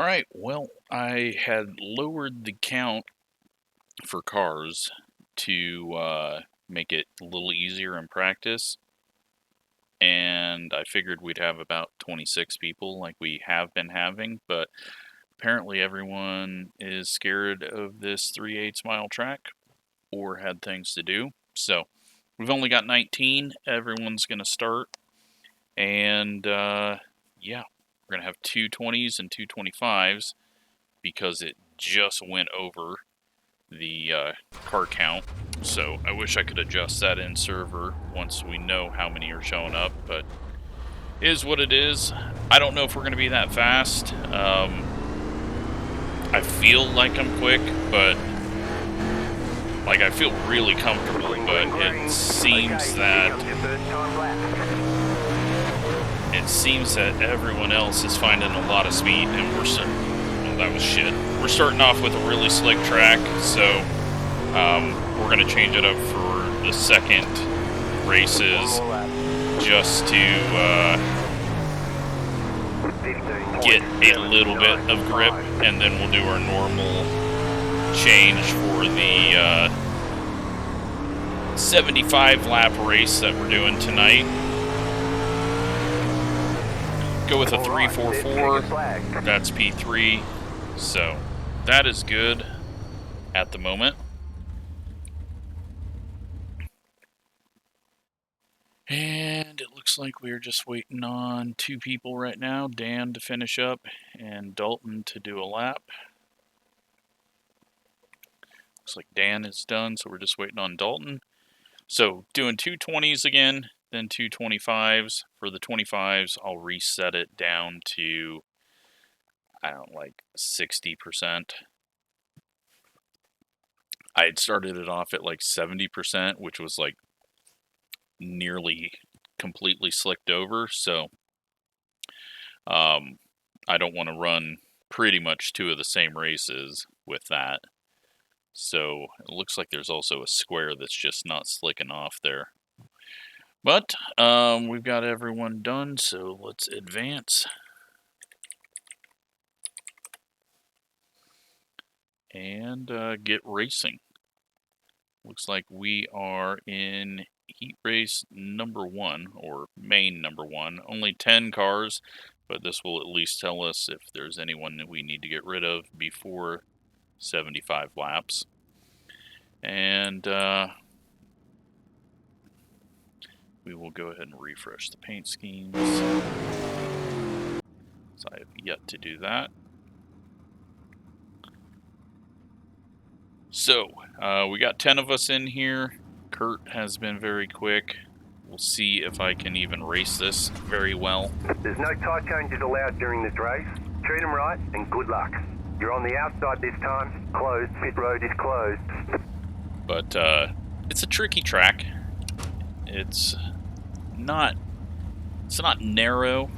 Alright, well, I had lowered the count for cars to make it a little easier in practice, and I figured we'd have about 26 people like we have been having, but apparently everyone is scared of this 3/8 mile track or had things to do. So we've only got 19. Everyone's going to start, and yeah, we're going to have two 20s and two 25s because it just went over the car count. So I wish I could adjust that in server once we know how many are showing up, but it is what it is. I don't know if we're going to be that fast. I feel like I'm quick, but like I feel really comfortable, but it seems that everyone else is finding a lot of speed, and we're starting. Oh, that was shit. We're starting off with a really slick track, so we're gonna change it up for the second races just to get a little bit of grip, and then we'll do our normal change for the 75 lap race that we're doing tonight. Go with a 344, that's P3, so that is good at the moment. And it looks like we're just waiting on two people right now, Dan to finish up and Dalton to do a lap. Looks like Dan is done, so we're just waiting on Dalton. So doing two 20s again, then two 25s. For the 25s, I'll reset it down to, I don't know, like 60%. I had started it off at like 70%, which was like nearly completely slicked over, so I don't want to run pretty much two of the same races with that. So it looks like there's also a square that's just not slicking off there. But we've got everyone done, so let's advance. And get racing. Looks like we are in heat race number 1, or main number 1. Only 10 cars, but this will at least tell us if there's anyone that we need to get rid of before 75 laps. And we will go ahead and refresh the paint schemes. So I have yet to do that. So, we got 10 of us in here. Kurt has been very quick. We'll see if I can even race this very well. There's no tire changes allowed during this race. Treat them right and good luck. You're on the outside this time. Closed. Pit road is closed. But it's a tricky track. It's not narrow.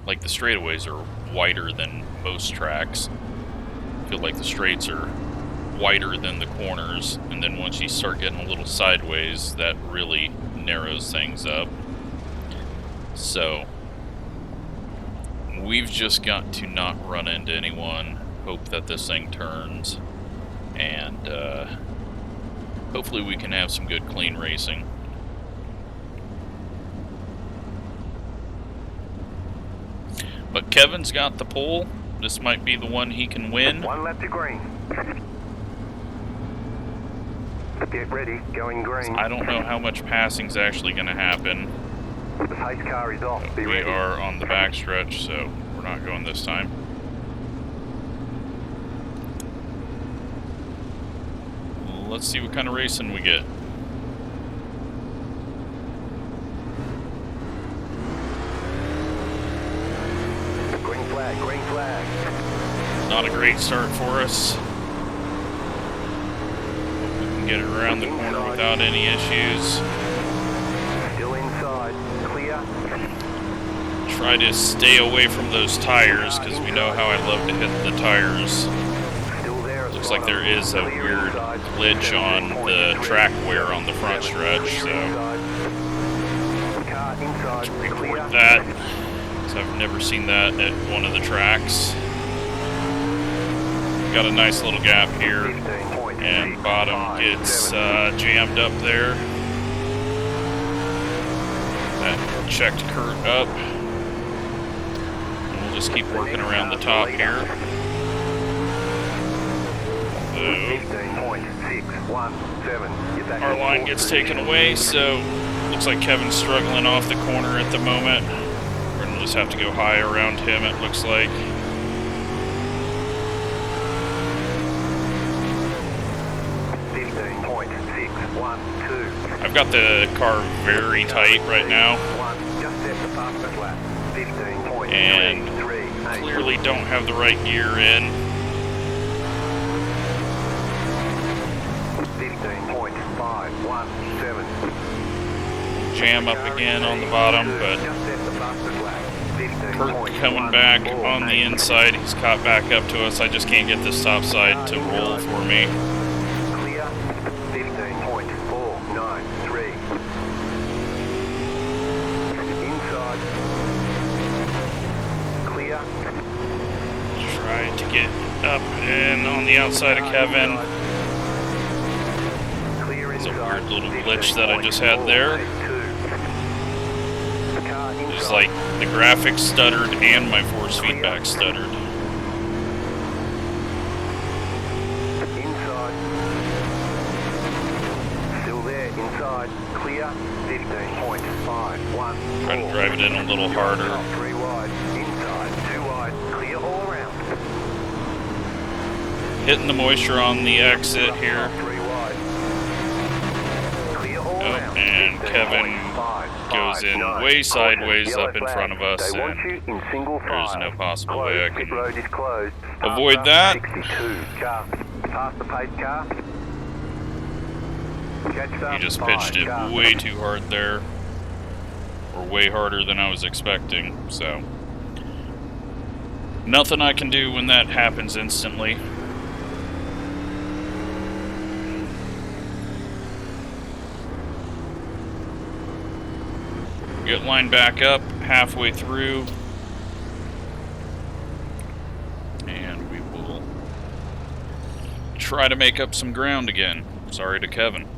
Like the straightaways are wider than most tracks. I feel like the straights are wider than the corners, and then once you start getting a little sideways, that really narrows things up. So we've just got to not run into anyone, hope that this thing turns, and hopefully we can have some good clean racing. But Kevin's got the pole. This might be the one he can win. One lap to green. Get ready, going green. I don't know how much passing's actually going to happen. The pace car is off. Be ready. We are on the backstretch, so we're not going this time. Let's see what kind of racing we get. Green flag, green flag. Not a great start for us. Get it around the corner without any issues. Still inside. Clear. Try to stay away from those tires, because we know how I love to hit the tires. Looks like there is a weird glitch on the track wear on the front stretch, so let's report that, because I've never seen that at one of the tracks. got a nice little gap here, and bottom gets jammed up there. That checked Kurt up. And we'll just keep working around the top here. Our line gets taken away, so looks like Kevin's struggling off the corner at the moment. We're gonna just have to go high around him, it looks like. I've got the car very tight right now, and clearly don't have the right gear in. 15.517. Jam up again on the bottom, but Kurt coming back on the inside. He's caught back up to us. I just can't get this top side to roll for me. Clear. 15.493. Inside. Clear. Try to get up and on the outside of Kevin. It's a weird little glitch that I just had there. It's like the graphics stuttered and my force feedback stuttered. Inside. Still there, inside. Clear. 15.514. Try to drive it in a little harder. 3 wide. Inside. 2 wide. Clear all around. Hitting the moisture on the exit here. 3 wide. Clear all around. And Kevin goes in way sideways up in front of us, and there's no possible way I can avoid that. 62 car. Past the pace car. He just pitched it way too hard there, or way harder than I was expecting, so nothing I can do when that happens instantly. Get lined back up halfway through, and we will try to make up some ground again. Sorry to Kevin.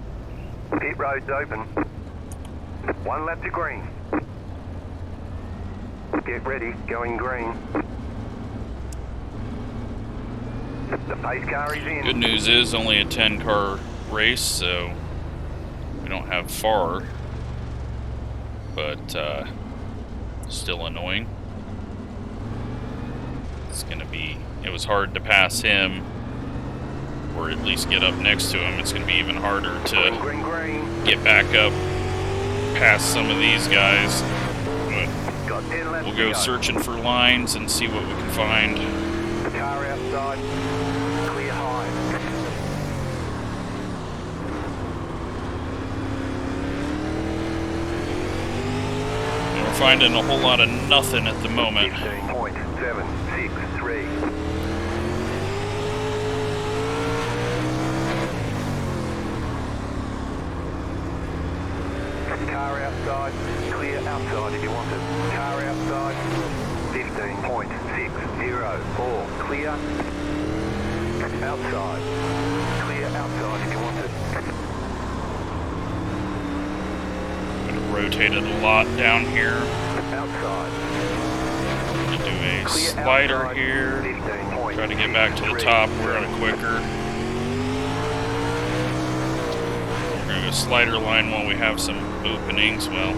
Pit road's open. 1 lap to green. Get ready, going green. The pace car is in. Good news is only a 10-car race, so we don't have far. But still annoying. It's gonna be, it was hard to pass him, or at least get up next to him. It's gonna be even harder to get back up past some of these guys. But we'll go searching for lines and see what we can find. Car outside, clear high. We're finding a whole lot of nothing at the moment. 15.763. Car outside, clear outside if you want it. Car outside, 15.604. Clear. Outside. Clear outside if you want it. Rotated a lot down here. Outside. I'm gonna do a slider here. Try to get back to the top. We're on a quicker. We're gonna go slider line while we have some openings. Well,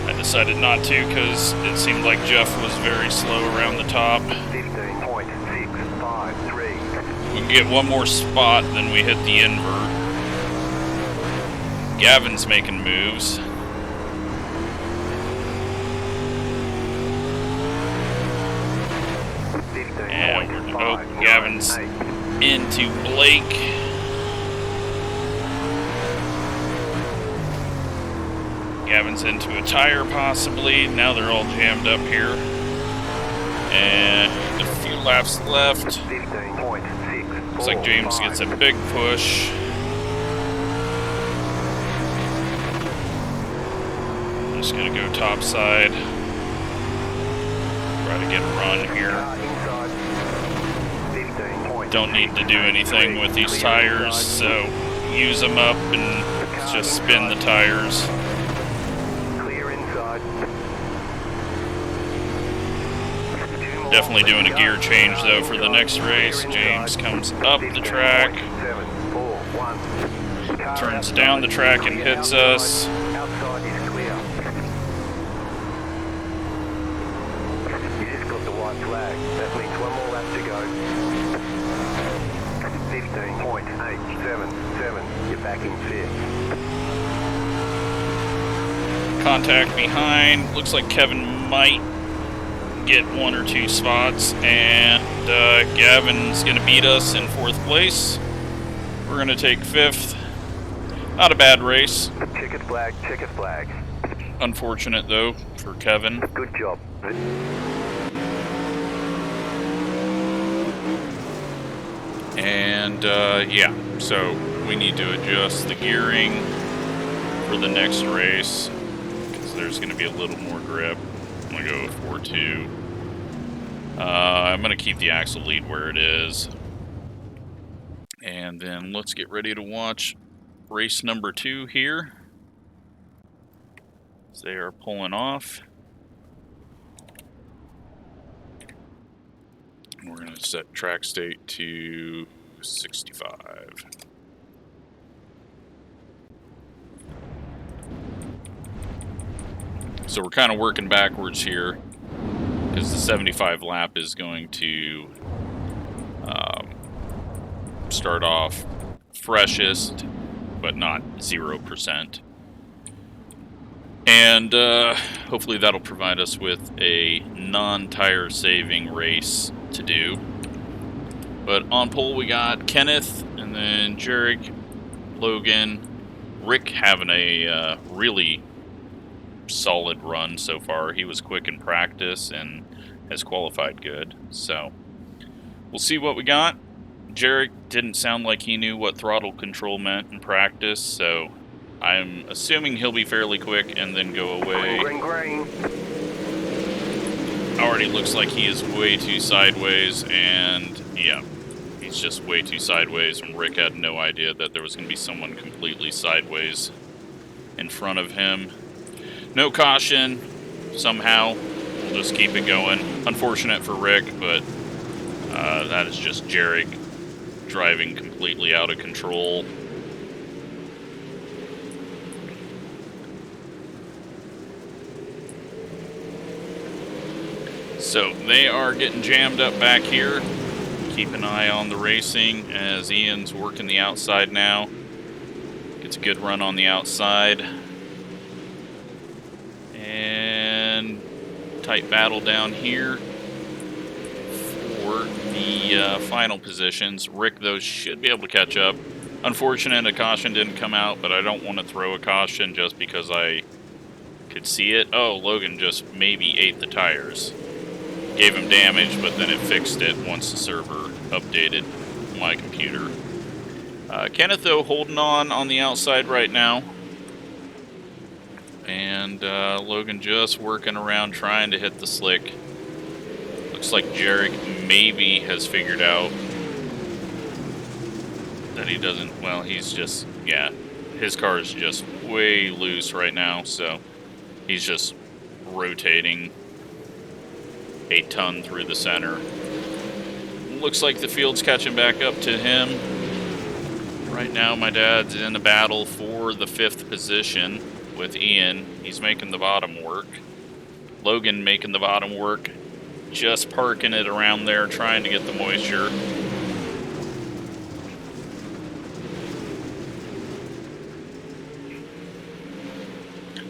I decided not to because it seemed like Jeff was very slow around the top. 15.653. We can get one more spot, then we hit the invert. Gavin's making moves. And Gavin's into Blake. Gavin's into a tire possibly. Now they're all jammed up here. And a few laps left. Looks like James gets a big push. I'm just gonna go top side. Try to get a run here. don't need to do anything with these tires, so use them up and just spin the tires. Clear inside. Definitely doing a gear change though for the next race. James comes up the track, turns down the track and hits us. Outside is clear. You just got the white flag. That means one more lap to go. 15.877. You're back in fifth. Contact behind. Looks like Kevin might get 1 or 2 spots, and Gavin's gonna beat us in 4th place. We're gonna take 5th. Not a bad race. Checkered flag, checkered flag. Unfortunate though for Kevin. Good job. And yeah, so we need to adjust the gearing for the next race because there's going to be a little more grip. I'm going to go with 4.2. I'm going to keep the axle lead where it is. And then let's get ready to watch race number 2 here. As they are pulling off. We're going to set track state to 65. So we're kind of working backwards here because the 75 lap is going to start off freshest, but not 0%. And hopefully that'll provide us with a non-tire saving race to do. But on pole we got Kenneth, and then Jarek, Logan, Rick having a really solid run so far. He was quick in practice and has qualified good. So we'll see what we got. Jarek didn't sound like he knew what throttle control meant in practice, so I'm assuming he'll be fairly quick and then go away. Green. Already looks like he is way too sideways, and yeah, he's just way too sideways, and Rick had no idea that there was going to be someone completely sideways in front of him. No caution, somehow. We'll just keep it going. Unfortunate for Rick, but that is just Jarek driving completely out of control. So they are getting jammed up back here. Keep an eye on the racing as Ian's working the outside now. Gets a good run on the outside. And tight battle down here for the final positions. Rick, though, should be able to catch up. Unfortunate a caution didn't come out, but I don't want to throw a caution just because I could see it. Oh, Logan just maybe ate the tires. Gave him damage, but then it fixed it once the server updated my computer. Kenneth, though, holding on the outside right now. And Logan just working around trying to hit the slick. Looks like Jarek maybe has figured out that he doesn't, well, he's just, yeah, his car is just way loose right now, so he's just rotating a ton through the center. Looks like the field's catching back up to him. Right now my dad's in a battle for the 5th position with Ian. He's making the bottom work. Logan making the bottom work. Just parking it around there, trying to get the moisture.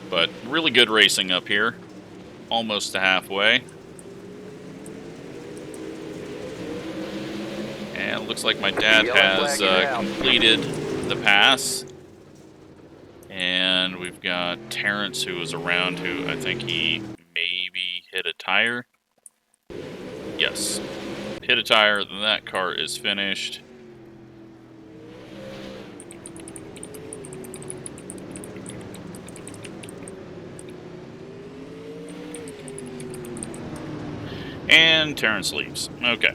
But really good racing up here. Almost to halfway. And it looks like my dad has completed the pass. And we've got Terrence, who was around, who I think he maybe hit a tire. Yes, hit a tire, then that car is finished. And Terrence leaves. Okay.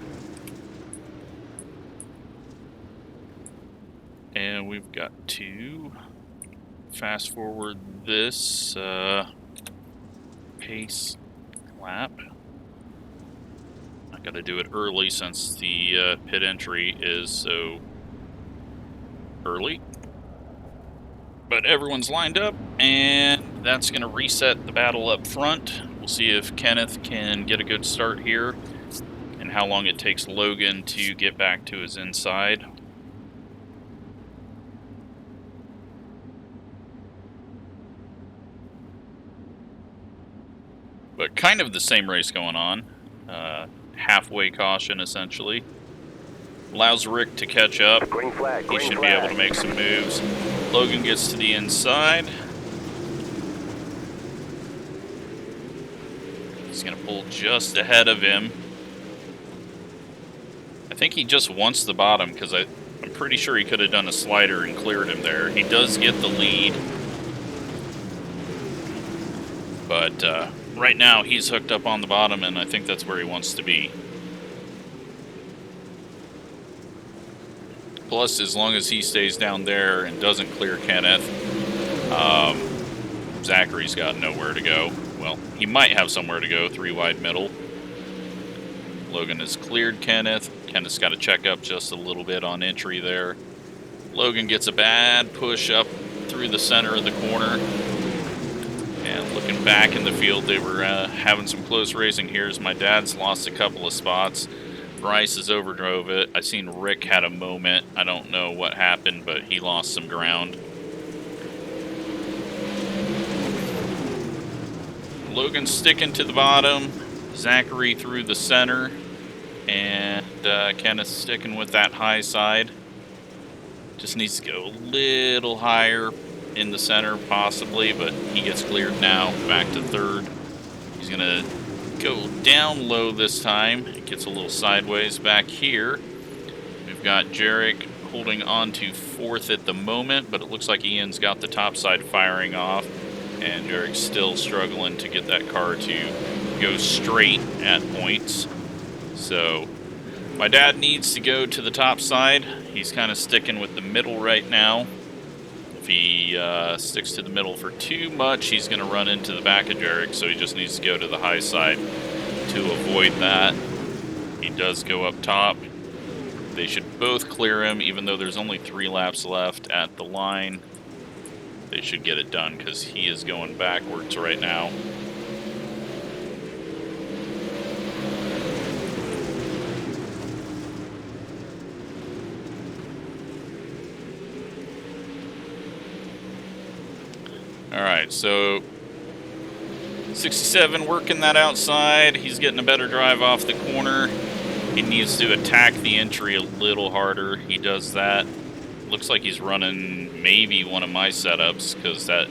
And we've got to fast forward this pace lap. I gotta do it early since the pit entry is so early. But everyone's lined up, and that's gonna reset the battle up front. We'll see if Kenneth can get a good start here, and how long it takes Logan to get back to his inside. But kind of the same race going on. Halfway caution, essentially. Allows Rick to catch up. Green flag, green He should flag. be able to make some moves. Logan gets to the inside. He's going to pull just ahead of him. I think he just wants the bottom, because I'm pretty sure he could have done a slider and cleared him there. He does get the lead. But right now, he's hooked up on the bottom, and I think that's where he wants to be. Plus, as long as he stays down there and doesn't clear Kenneth, Zachary's got nowhere to go. Well, he might have somewhere to go, 3 wide middle. Logan has cleared Kenneth. Kenneth's got to check up just a little bit on entry there. Logan gets a bad push up through the center of the corner. And looking back in the field, they were having some close racing here as my dad's lost a couple of spots. Bryce has overdrove it. I seen Rick had a moment. I don't know what happened, but he lost some ground. Logan's sticking to the bottom. Zachary through the center. And Kenneth's sticking with that high side. Just needs to go a little higher in the center, possibly, but he gets cleared now. Back to third. He's going to go down low this time. It gets a little sideways back here. We've got Jarek holding on to fourth at the moment, but it looks like Ian's got the top side firing off, and Jarek's still struggling to get that car to go straight at points. So my dad needs to go to the top side. He's kind of sticking with the middle right now. If he sticks to the middle for too much, he's going to run into the back of Jarek, so he just needs to go to the high side to avoid that. He does go up top. They should both clear him, even though there's only 3 laps left at the line. They should get it done because he is going backwards right now. Alright, so 67 working that outside. He's getting a better drive off the corner. He needs to attack the entry a little harder. He does that. Looks like he's running maybe one of my setups because that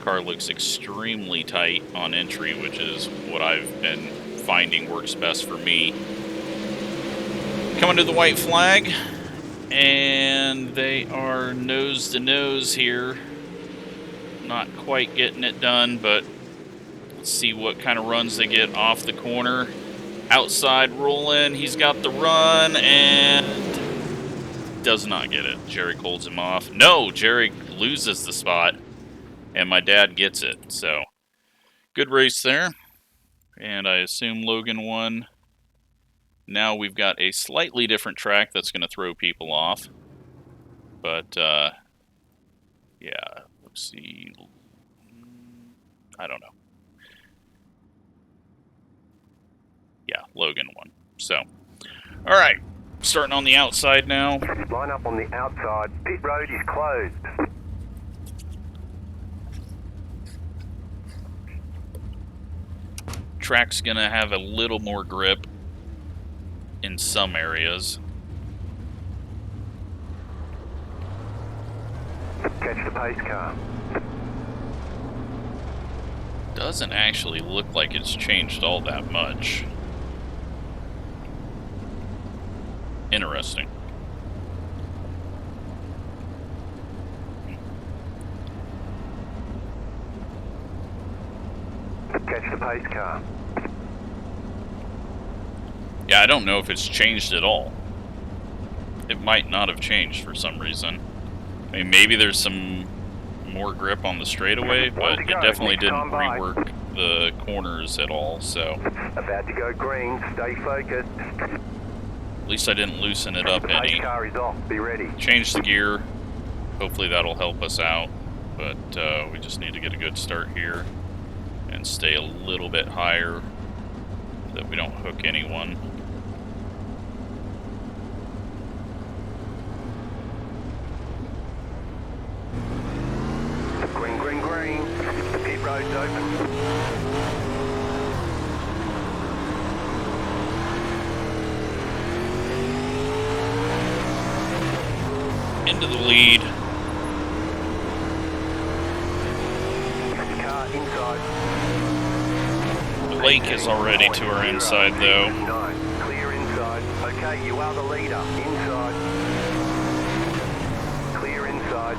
car looks extremely tight on entry, which is what I've been finding works best for me. Coming to the white flag, and they are nose to nose here. Not quite getting it done, but let's see what kind of runs they get off the corner. Outside rolling, he's got the run, and does not get it. Jarek holds him off. No, Jarek loses the spot, and my dad gets it. So, good race there, and I assume Logan won. Now we've got a slightly different track that's going to throw people off, but yeah, let's see. I don't know. Yeah, Logan won. So, all right, starting on the outside now. Line up on the outside. Pit road is closed. Track's gonna have a little more grip in some areas. Catch the pace car. Doesn't actually look like it's changed all that much. Interesting. Catch the pace car. Yeah, I don't know if it's changed at all. It might not have changed for some reason. I mean, maybe there's some more grip on the straightaway, but it definitely didn't rework the corners at all, so... About to go green, stay focused. At least I didn't loosen it up any. Pace car is off, be ready. Change the gear. Hopefully that'll help us out, but we just need to get a good start here and stay a little bit higher so that we don't hook anyone. Green, green, green. Pit road's open. Into the lead. Car inside. The lake is already to our inside though. Clear inside. Okay, you are the leader. Inside. Clear inside.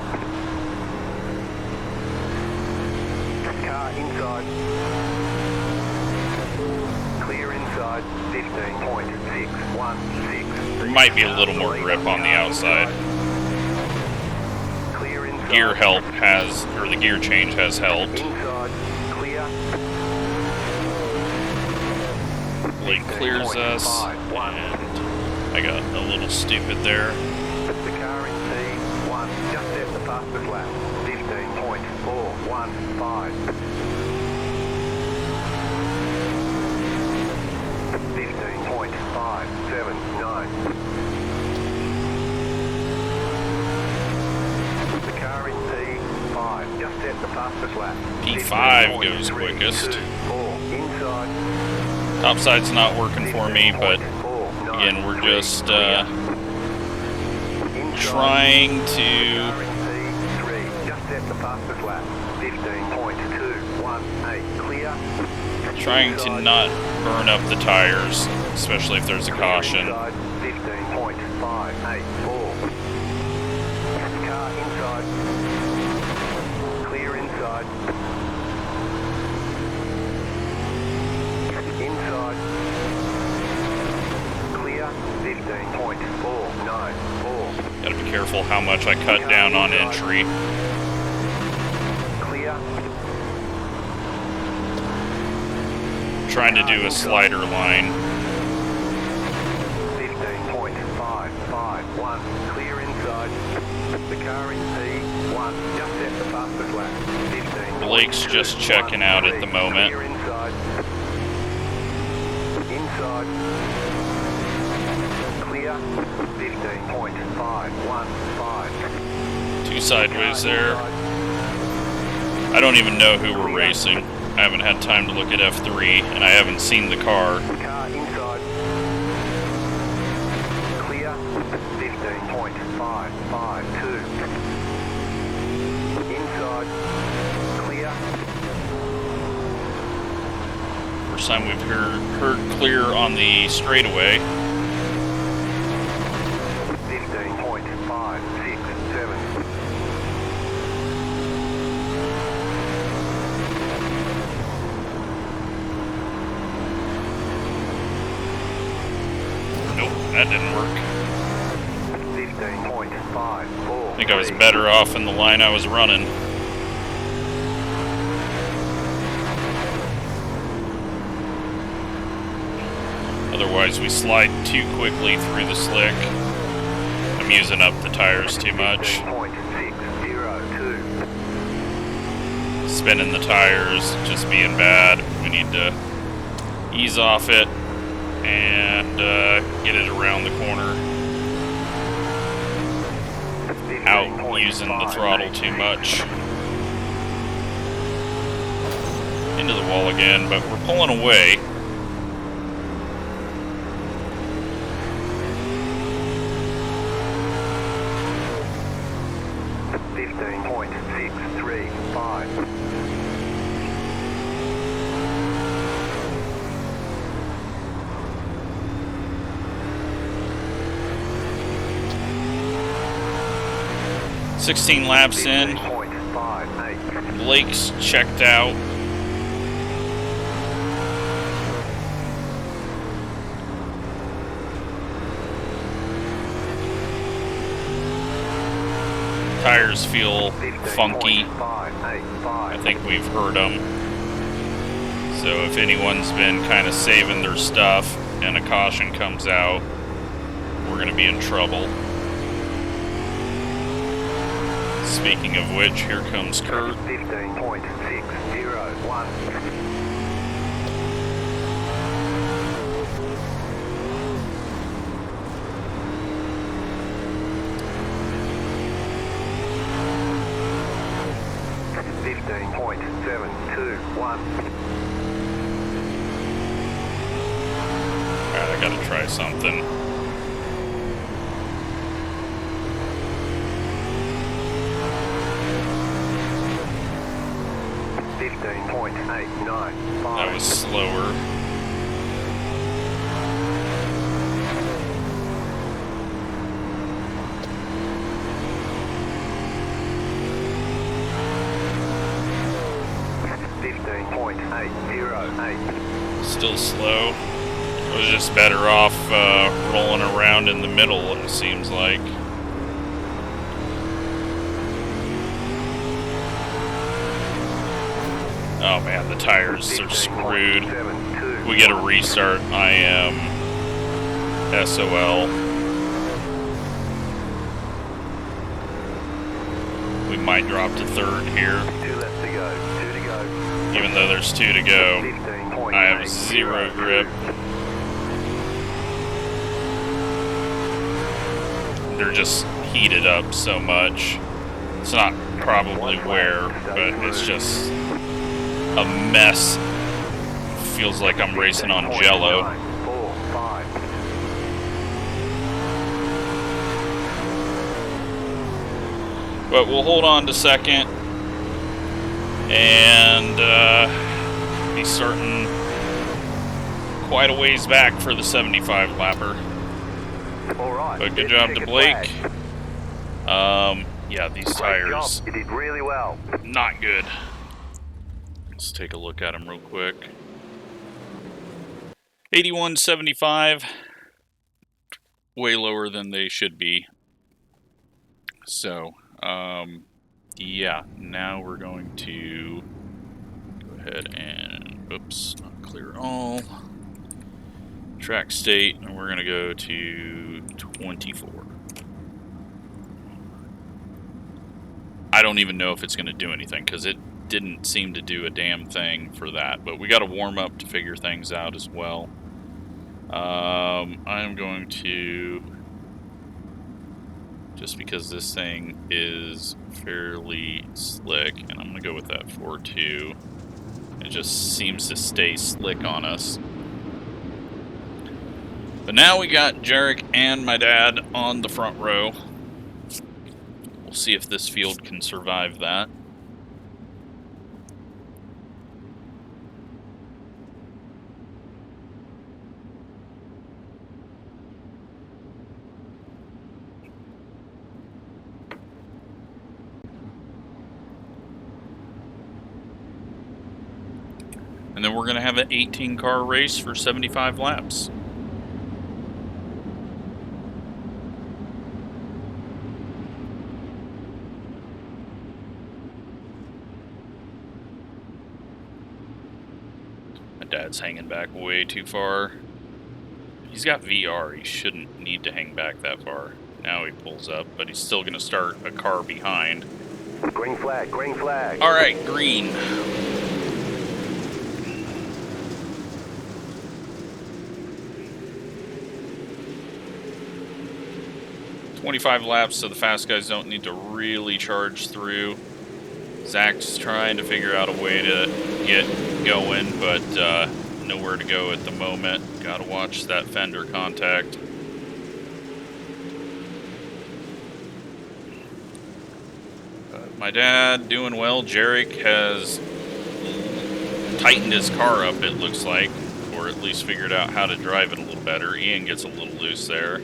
Car inside. Clear inside. 15.616. There might be a little more grip on the outside. Gear help has, or the gear change has helped. Inside. Clear. Lake clears us, and I got a little stupid there. The car in T1 just set the fastest lap. 15.415. 15.579. The car in P5 just set the fastest lap. P5 goes quickest. 4 inside. Topside's not working for me, but again, we're just trying to not burn up the tires, especially if there's a caution. 15.584. Car inside. Clear inside. Inside. Clear. 15.494. Gotta be careful how much I cut down on entry. Clear. Trying to do a slider line. 15.551. Clear inside. The car in P1 just set the fastest lap. 15. Blake's just checking out at the moment. Clear inside. Inside. Clear. 15.515. Two sideways there. I don't even know who we're racing. I haven't had time to look at F3, and I haven't seen the car. Car inside. Clear. 15.552. Inside. Clear. First time we've heard clear on the straightaway. 15.567. Nope, that didn't work. 15.54. I think I was better off in the line I was running. Otherwise, we slide too quickly through the slick. I'm using up the tires too much. 15.602. Spinning the tires, just being bad. We need to ease off it and get it around the corner. Out using the throttle too much. Into the wall again, but we're pulling away. .638. 16 laps in. Blake's checked out. Tires feel funky. I think we've heard them. So if anyone's been kind of saving their stuff and a caution comes out, we're going to be in trouble. Speaking of which, here comes Kurt. 15.601. 15.721. Alright, I gotta try something. That was slower. Still slow. I was just better off rolling around in the middle, it seems like. Oh man, the tires are screwed. We get a restart, I am SOL. We might drop to third here. 2 left to go. 2 to go. Even though there's 2 to go. I have 0 grip. They're just heated up so much. It's not probably wear, but it's just a mess. Feels like I'm racing on Jello. 4, 5. But we'll hold on to second. And be starting quite a ways back for the 75 lapper. All right. But good job to Blake. Yeah, these tires, You did really well. not good. Let's take a look at them real quick. 81.75, way lower than they should be. So, yeah, now we're going to go ahead and, oops, not clear at all. Track state, and we're going to go to 24. I don't even know if it's going to do anything, because it didn't seem to do a damn thing for that. But we got to warm up to figure things out as well. I'm going to, just because this thing is fairly slick, and I'm going to go with that 4.2. It just seems to stay slick on us. But now we got Jarek and my dad on the front row. We'll see if this field can survive that. And then we're going to have an 18-car race for 75 laps. My dad's hanging back way too far. He's got VR. He shouldn't need to hang back that far. Now he pulls up, but he's still going to start a car behind. Green flag, green flag. All right, green. $25 laps, so the fast guys don't need to really charge through. Zach's trying to figure out a way to get going, but nowhere to go at the moment. Gotta watch that fender contact. My dad doing well. Jarek has tightened his car up, it looks like, or at least figured out how to drive it a little better. Ian gets a little loose there.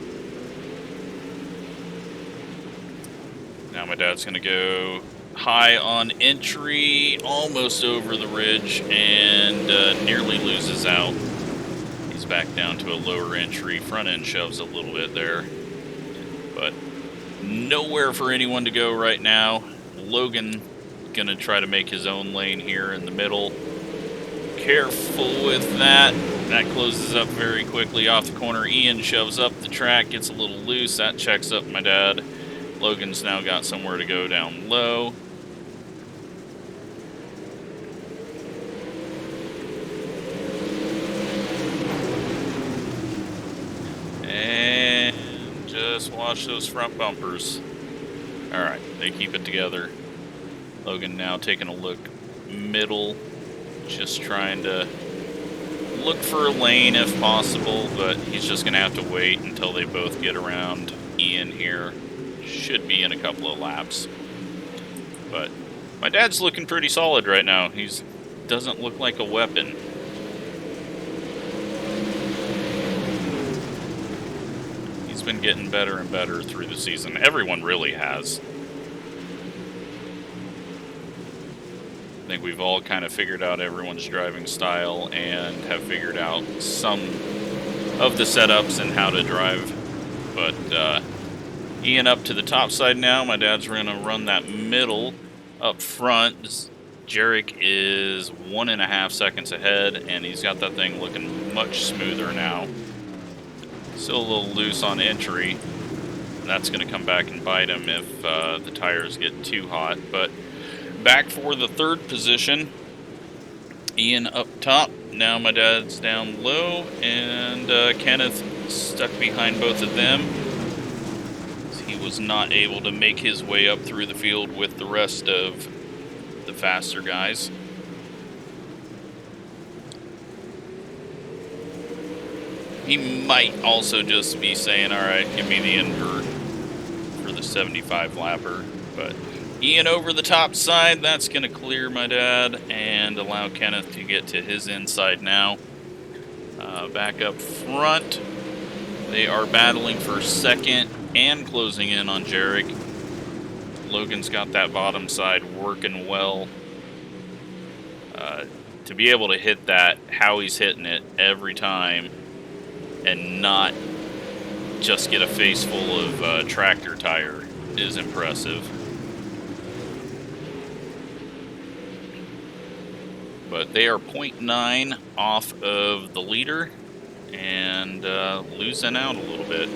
Now my dad's gonna go high on entry, almost over the ridge, and nearly loses out. He's back down to a lower entry. Front end shoves a little bit there, but nowhere for anyone to go right now. Logan gonna try to make his own lane here in the middle. Careful with that. That closes up very quickly off the corner. Ian shoves up the track, gets a little loose. That checks up my dad. Logan's now got somewhere to go down low. And just watch those front bumpers. Alright, they keep it together. Logan now taking a look middle, just trying to look for a lane if possible, but he's just going to have to wait until they both get around Ian here. Should be in a couple of laps. But my dad's looking pretty solid right now. He doesn't look like a weapon. He's been getting better and better through the season. Everyone really has. I think we've all kind of figured out everyone's driving style and have figured out some of the setups and how to drive. But Ian up to the top side now. My dad's going to run that middle up front. Jarek is 1.5 seconds ahead, and he's got that thing looking much smoother now. Still a little loose on entry. That's going to come back and bite him if the tires get too hot. But back for the third position. Ian up top. Now my dad's down low, and Kenneth stuck behind both of them. He was not able to make his way up through the field with the rest of the faster guys. He might also just be saying, alright, give me the invert for the 75 lapper. But Ian over the top side, that's going to clear my dad and allow Kenneth to get to his inside now. Back up front, they are battling for second and closing in on Jarek. Logan's got that bottom side working well. To be able to hit that, how he's hitting it every time, and not just get a face full of tractor tire is impressive. But they are 0.9 off of the leader and losing out a little bit.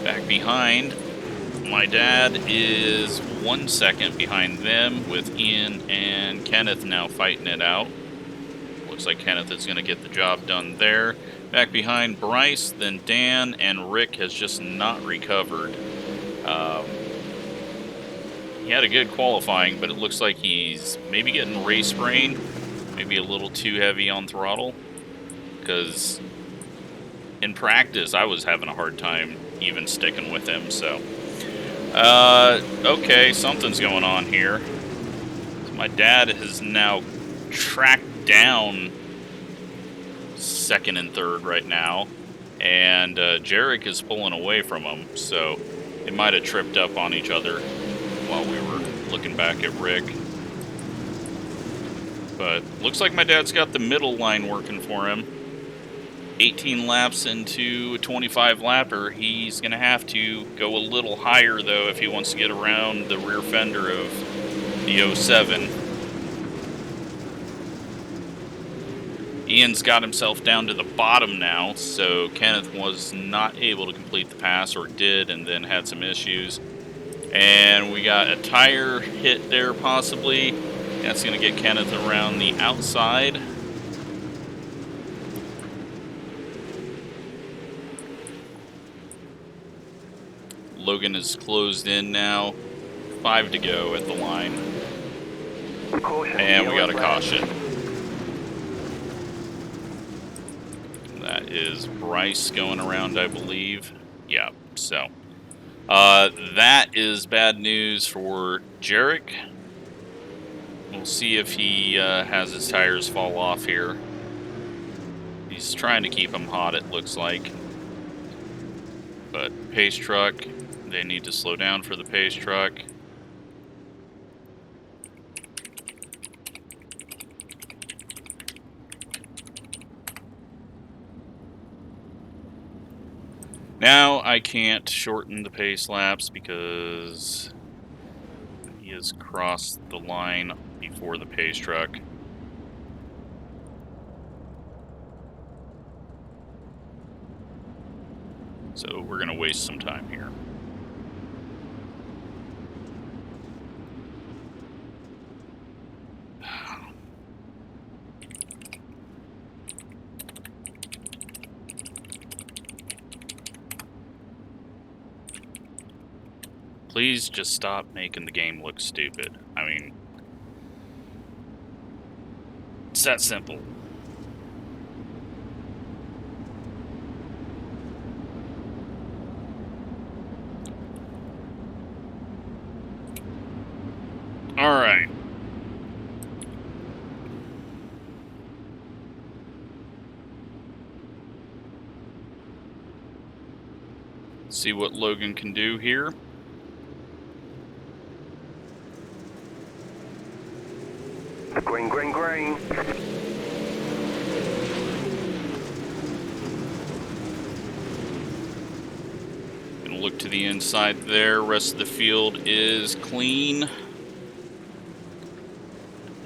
Back behind, my dad is 1 second behind them, with Ian and Kenneth now fighting it out. Looks like Kenneth is going to get the job done there. Back behind Bryce, then Dan, and Rick has just not recovered. He had a good qualifying, but it looks like he's maybe getting race brain, maybe a little too heavy on throttle, because in practice I was having a hard time even sticking with him. So okay, something's going on here. My dad has now tracked down second and third right now, and Jarek is pulling away from him, so they might have tripped up on each other while we were looking back at Rick. But looks like my dad's got the middle line working for him. 18 laps into a 25 lapper. He's going to have to go a little higher, though, if he wants to get around the rear fender of the 07. Ian's got himself down to the bottom now, so Kenneth was not able to complete the pass, or did, and then had some issues. And we got a tire hit there, possibly. That's going to get Kenneth around the outside. Logan is closed in now. 5 to go at the line. And we got a caution. That is Bryce going around, I believe. Yeah, so that is bad news for Jarek. We'll see if he has his tires fall off here. He's trying to keep them hot, it looks like. But pace truck, they need to slow down for the pace truck. Now I can't shorten the pace laps because he has crossed the line before the pace truck. So we're going to waste some time here. Please just stop making the game look stupid. I mean, it's that simple. All right. See what Logan can do here. Green, green, green. Gonna look to the inside there. Rest of the field is clean.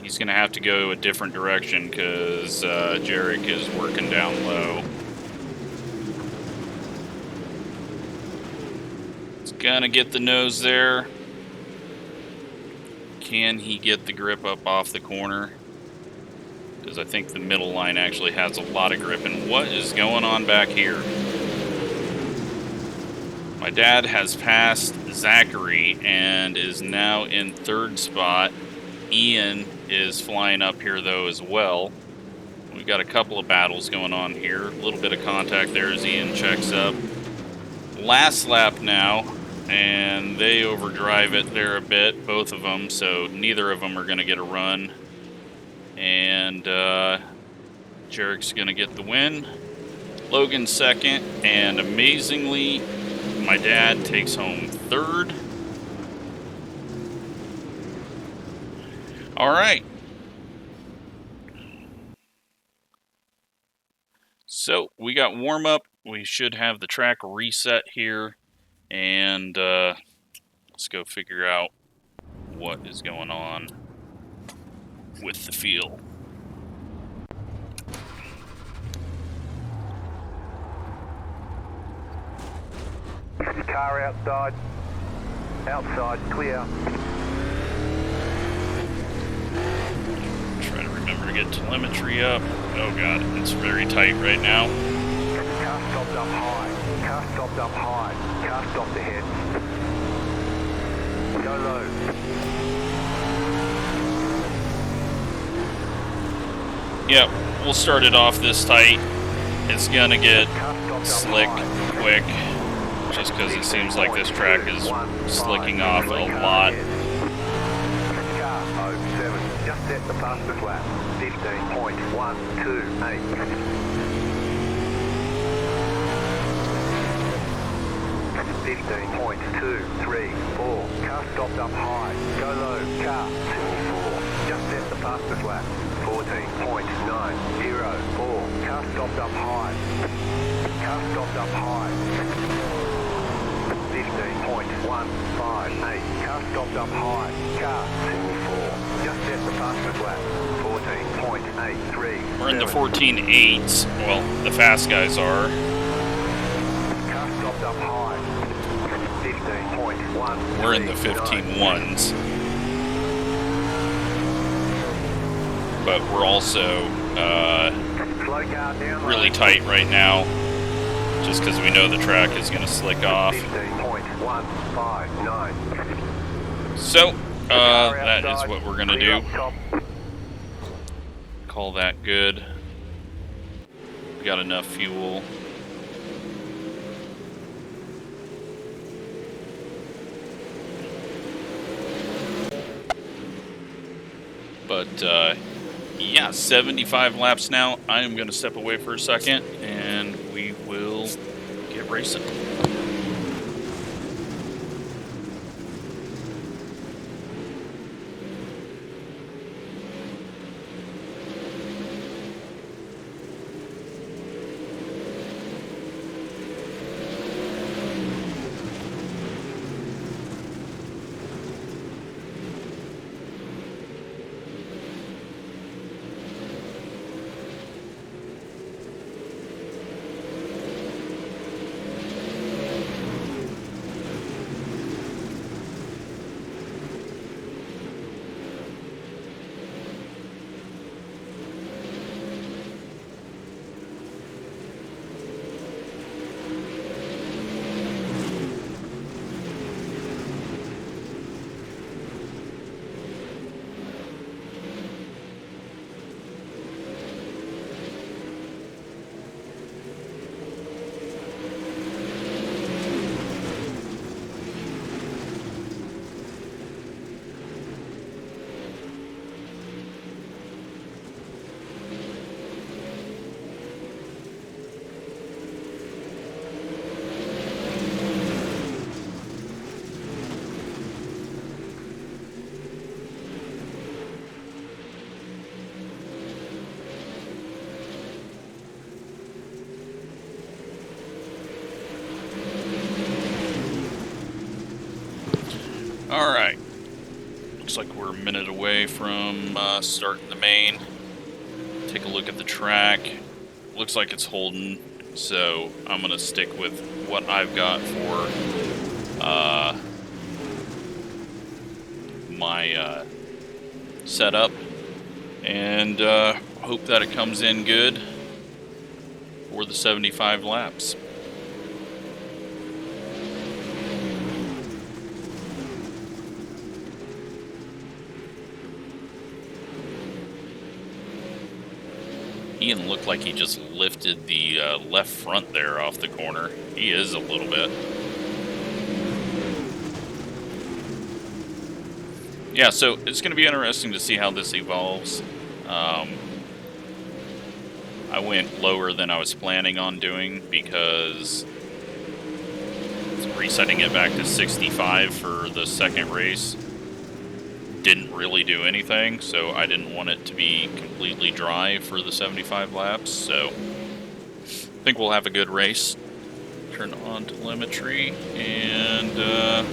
He's gonna have to go a different direction because Jarek is working down low. He's gonna get the nose there. Can he get the grip up off the corner? Because I think the middle line actually has a lot of grip. And what is going on back here? My dad has passed Zachary and is now in third spot. Ian is flying up here though as well. We've got a couple of battles going on here. A little bit of contact there as Ian checks up. Last lap now. And they overdrive it there a bit, both of them, so neither of them are going to get a run. And Jarek's going to get the win. Logan second, and amazingly, my dad takes home third. All right. So we got warm up. We should have the track reset here. And let's go figure out what is going on with the field. Car outside. Outside, clear. Try to remember to get telemetry up. Oh god, it's very tight right now. Car stopped up high. Car stopped up high. Car stopped ahead. Go low. Yep, we'll start it off this tight. It's gonna get slick quick, just because it seems like this track is slicking off a lot. Car 07, just set the fastest lap. 15.128. 15.234. Car stopped up high. Go low. Car 24. Just set the fastest lap. 14.904. Car stopped up high. Car stopped up high. 15.158. Car stopped up high. Car 24. Just set the fastest lap. 14.83. We're in the 14.8s. Well, the fast guys are. Car stopped up high. 15.1. We're in the 15.1s. But we're also really tight right now, just because we know the track is going to slick off. 15.159. So, that is what we're going to do. Call that good. We got enough fuel. But, yeah, 75 laps now. I am going to step away for a second, and we will get racing. Alright. Looks like we're a minute away from starting the main. Take a look at the track. Looks like it's holding, so I'm going to stick with what I've got for my setup. And hope that it comes in good for the 75 laps. Ian looked like he just lifted the left front there off the corner. He is a little bit. Yeah, so it's going to be interesting to see how this evolves. I went lower than I was planning on doing because resetting it back to 65 for the second race didn't really do anything, so I didn't want it to be completely dry for the 75 laps, so I think we'll have a good race. Turn on telemetry, and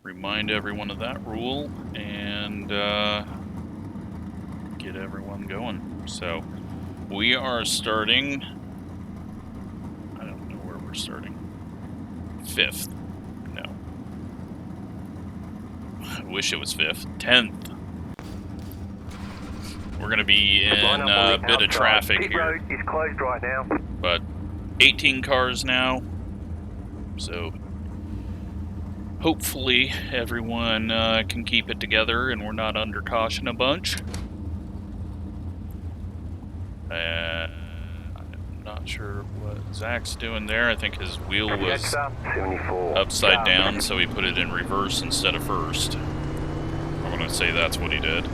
remind everyone of that rule, and get everyone going. So we are starting, I don't know where we're starting, 5th, no, I wish it was 5th, 10th. We're going to be in a bit of traffic here. Road is closed right now. But 18 cars now, so hopefully everyone can keep it together and we're not under caution a bunch. I'm not sure what Zach's doing there. I think his wheel was upside down, so he put it in reverse instead of first. I'm going to say that's what he did.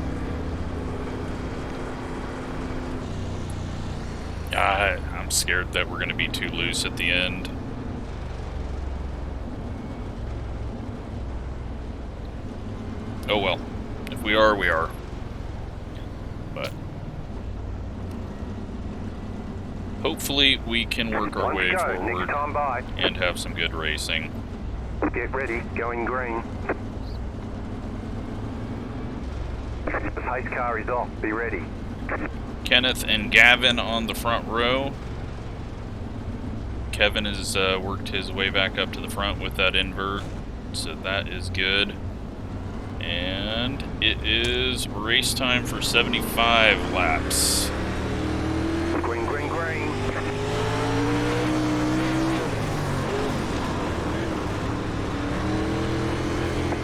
I'm scared that we're going to be too loose at the end. Oh well, if we are, we are. But hopefully we can work our way forward and have some good racing. Get ready, going green. The pace car is off, be ready. Kenneth and Gavin on the front row. Kevin has worked his way back up to the front with that invert, so that is good. And it is race time for 75 laps. Green, green, green.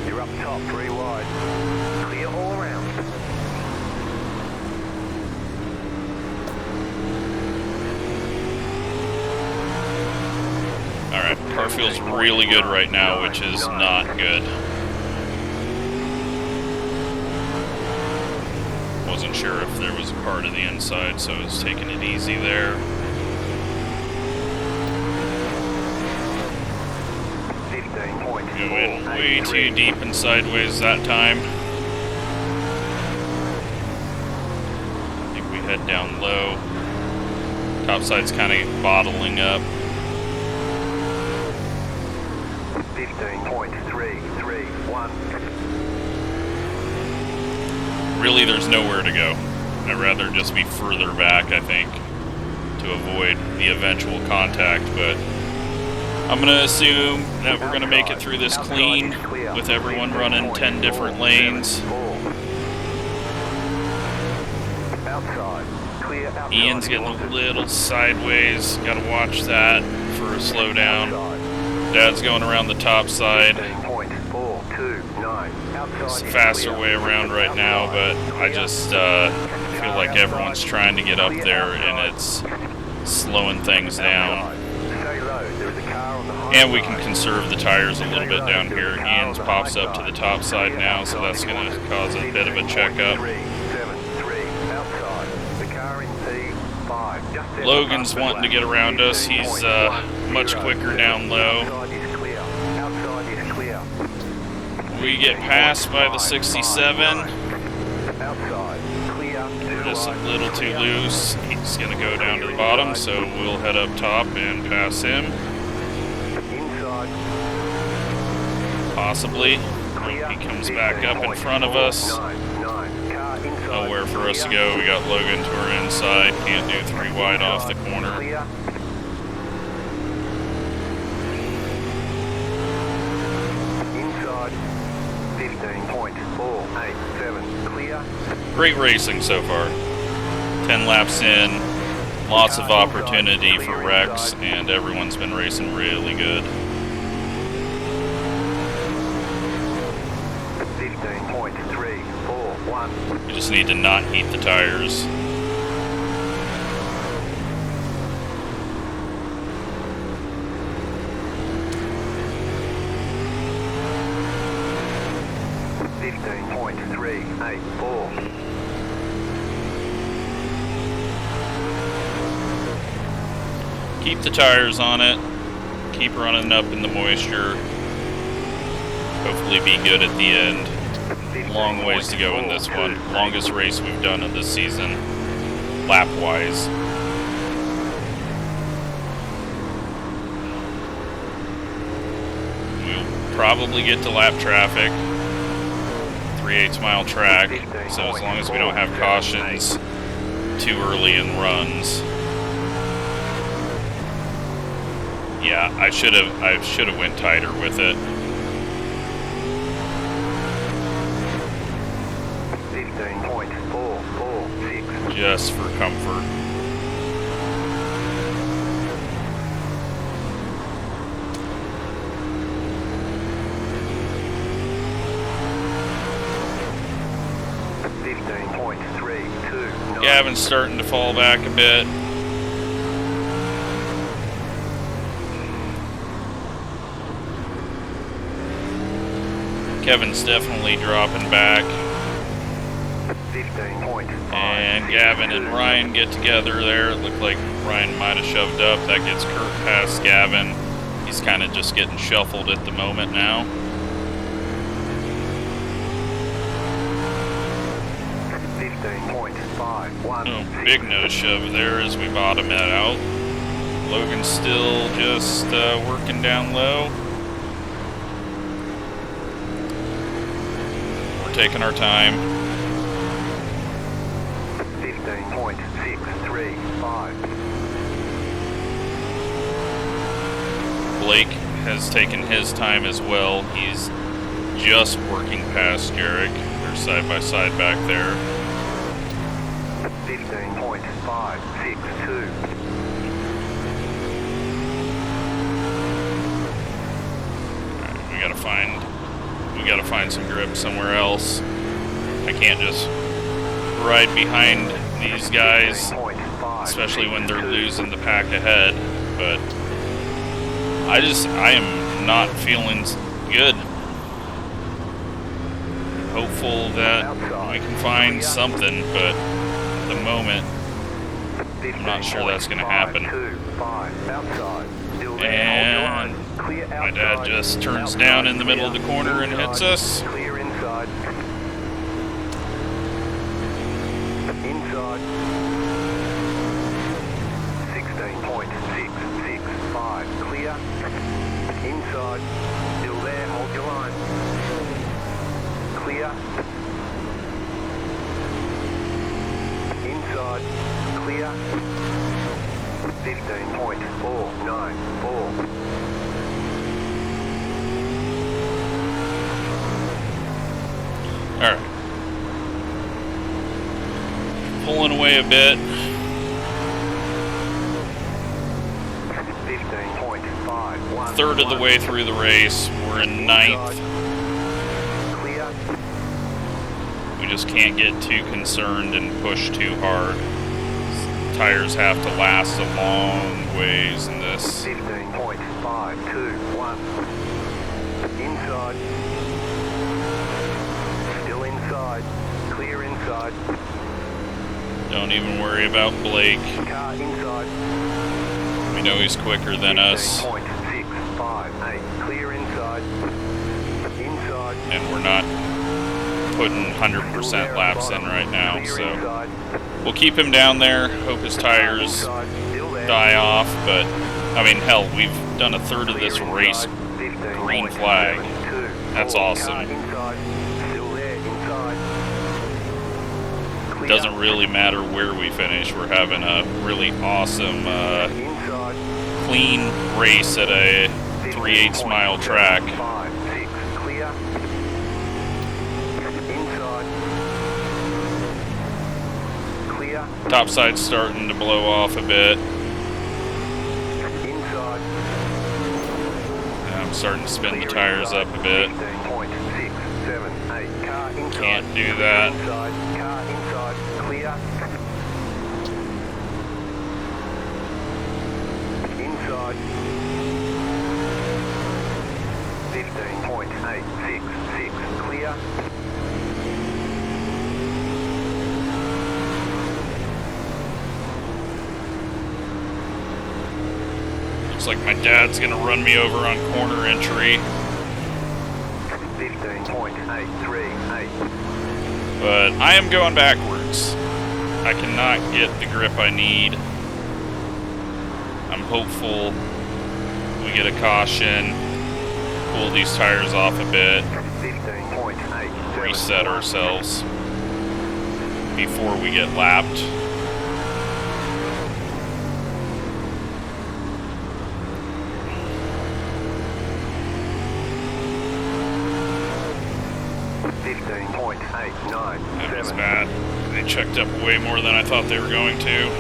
You're up top, 3 wide. Clear all around. Alright, car feels really good right now, which is not good. Wasn't sure if there was a car to the inside, so I was taking it easy there. Going way too deep and sideways that time. I think we head down low. Topside's kind of bottling up. 15.331. Really, there's nowhere to go. I'd rather just be further back, I think, to avoid the eventual contact, but I'm going to assume that we're going to make it through this clean with everyone running 10 different lanes. Ian's getting a little sideways, got to watch that for a slowdown. Dad's going around the top side. It's a faster way around right now, but I just feel like everyone's trying to get up there and it's slowing things down. And we can conserve the tires a little bit down here. Ian's pops up to the top side now, so that's going to cause a bit of a checkup. Logan's wanting to get around us. He's much quicker down low. We get passed by the 67. We're just a little too loose. He's going to go down to the bottom, so we'll head up top and pass him. Possibly. He comes back up in front of us. Nowhere for us to go. We got Logan to our inside. Can't do 3 wide off the corner. Inside 15.487. Clear. Great racing so far. 10 laps in. Lots of opportunity for wrecks, and everyone's been racing really good. 15.341. You just need to not heat the tires. Keep the tires on it. Keep running up in the moisture. Hopefully be good at the end. Long ways to go in this one. Longest race we've done of this season, lap-wise. We'll probably get to lap traffic. 3/8 mile track, so as long as we don't have cautions too early in runs. Yeah, I should have went tighter with it. 15.446. Just for comfort. Gavin's starting to fall back a bit. Kevin's definitely dropping back. 15.5. And Gavin and Ryan get together there. It looked like Ryan might have shoved up. That gets Kurt past Gavin. He's kind of just getting shuffled at the moment now. 15.51. Oh, big nose shove there as we bottom it out. Logan's still just working down low. We're taking our time. 15.635. Blake has taken his time as well. He's just working past Jarek. They're side by side back there. 15.562. We gotta find some grip somewhere else. I can't just ride behind these guys, especially when they're losing the pack ahead. But I am not feeling good. Hopeful that we can find something, but at the moment, I'm not sure that's going to happen. And my dad just turns down in the middle of the corner and hits us. Clear inside. Inside. 16.665. Clear. Inside. Still there. Hold your line. Clear. Inside. Clear. 15.494. Alright. Pulling away a bit. 15.51. Third of the way through the race. We're in ninth. Clear. We just can't get too concerned and push too hard. Tires have to last a long ways in this. 15.521. Inside. Still inside. Clear inside. Don't even worry about Blake. Car inside. We know he's quicker than us. 15.658. Clear inside. Inside. And we're not putting 100% laps in right now, so we'll keep him down there. Hope his tires die off, but I mean, hell, we've done a third of this race green flag. That's awesome. Doesn't really matter where we finish. We're having a really awesome, clean race at a 3/8 mile track. Topside's starting to blow off a bit. I'm starting to spin the tires up a bit. Can't do that. Inside. 15.866 clear. Looks like my dad's gonna run me over on corner entry. 15.838. But I am going backwards. I cannot get the grip I need. I'm hopeful we get a caution, pull these tires off a bit, reset ourselves before we get lapped. That was bad. They checked up way more than I thought they were going to.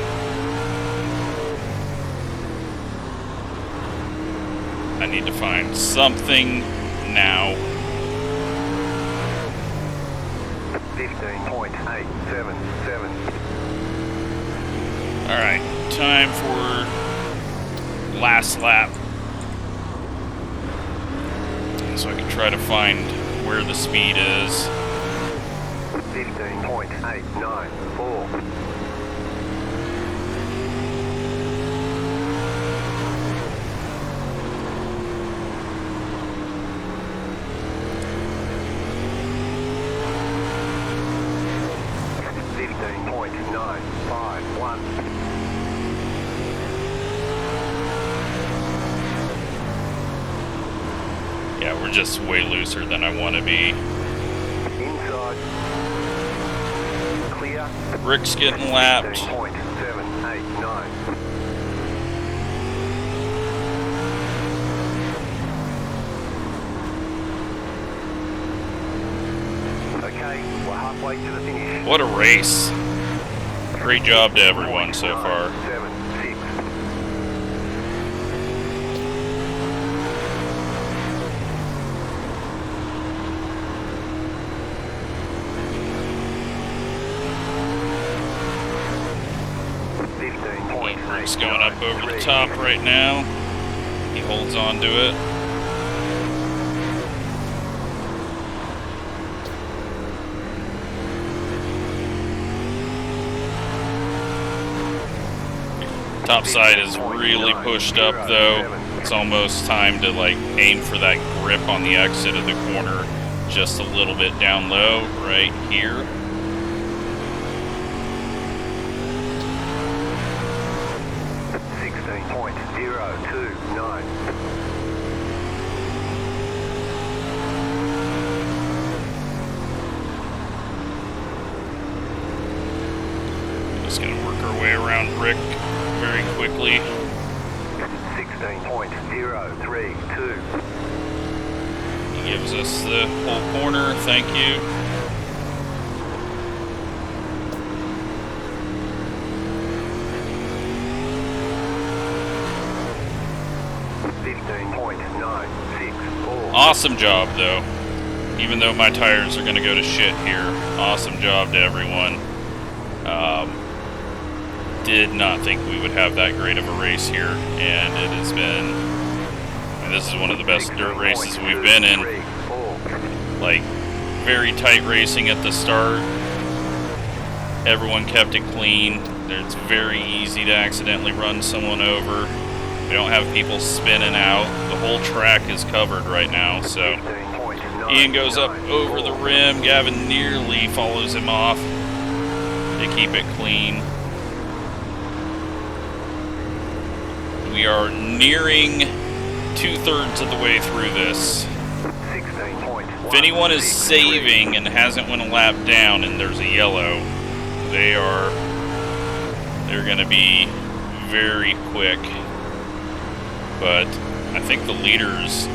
I need to find something now. 15.877. Alright, time for last lap. So I can try to find where the speed is. 15.894. Yeah, we're just way looser than I want to be. Inside. Clear. Rick's getting lapped. 15.789. Okay, we're halfway to the finish. What a race. Great job to everyone so far. 76. Rick's going up over the top right now. He holds on to it. Top side is really pushed up though. It's almost time to like aim for that grip on the exit of the corner just a little bit down low right here. Just gonna work our way around Rick very quickly. 16.032. He gives us the whole corner, thank you. Awesome job though. Even though my tires are gonna go to shit here. Awesome job to everyone. Did not think we would have that great of a race here, and it has been, I mean, this is one of the best dirt races we've been in. Like, very tight racing at the start, Everyone kept it clean. It's very easy to accidentally run someone over. We don't have people spinning out. The whole track is covered right now, so Ian goes up over the rim. Gavin nearly follows him off. They keep it clean. We are nearing 2/3 of the way through this. If anyone is saving and hasn't went a lap down and there's a yellow, they're going to be very quick. But I think the leaders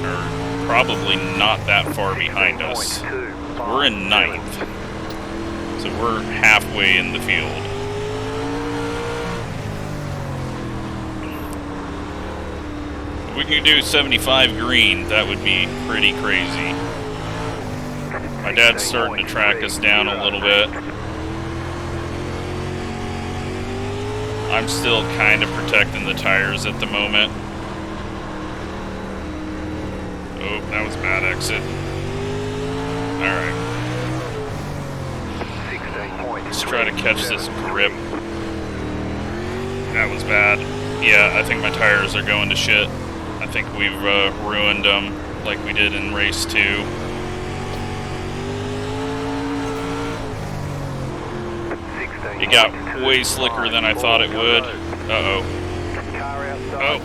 are probably not that far behind us. We're in 9th, so we're halfway in the field. If we can do 75 green, that would be pretty crazy. My dad's starting to track us down a little bit. I'm still kind of protecting the tires at the moment. Oh, that was a bad exit. Alright. Let's try to catch this grip. That was bad. Yeah, I think my tires are going to shit. I think we've ruined them like we did in race 2. It got way slicker than I thought it would. Uh-oh. Oh.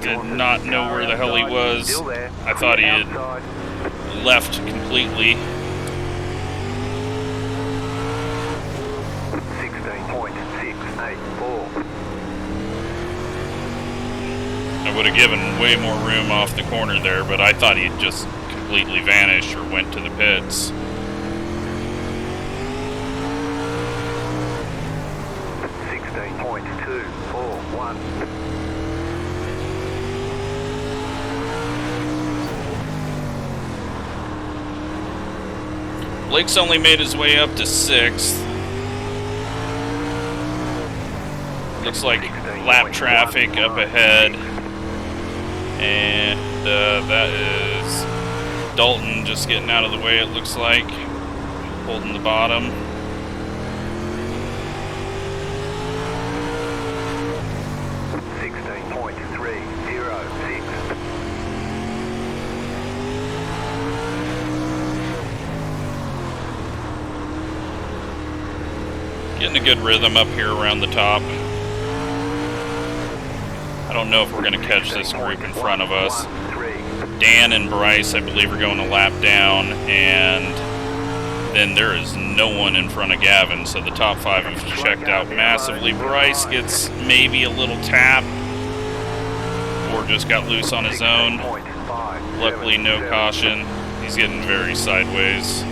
Did not know where the hell he was. I thought he had left completely. 16.684. I would have given way more room off the corner there, but I thought he'd just completely vanished or went to the pits. 16.241. Blake's only made his way up to 6th. Looks like lap traffic up ahead. And that is Dalton just getting out of the way, it looks like. Holding the bottom. Getting a good rhythm up here around the top. I don't know if we're going to catch this group in front of us. Dan and Bryce, I believe, are going a lap down, and then there is no one in front of Gavin, so the top 5 have checked out massively. Bryce gets maybe a little tap, or just got loose on his own. Luckily, no caution. He's getting very sideways.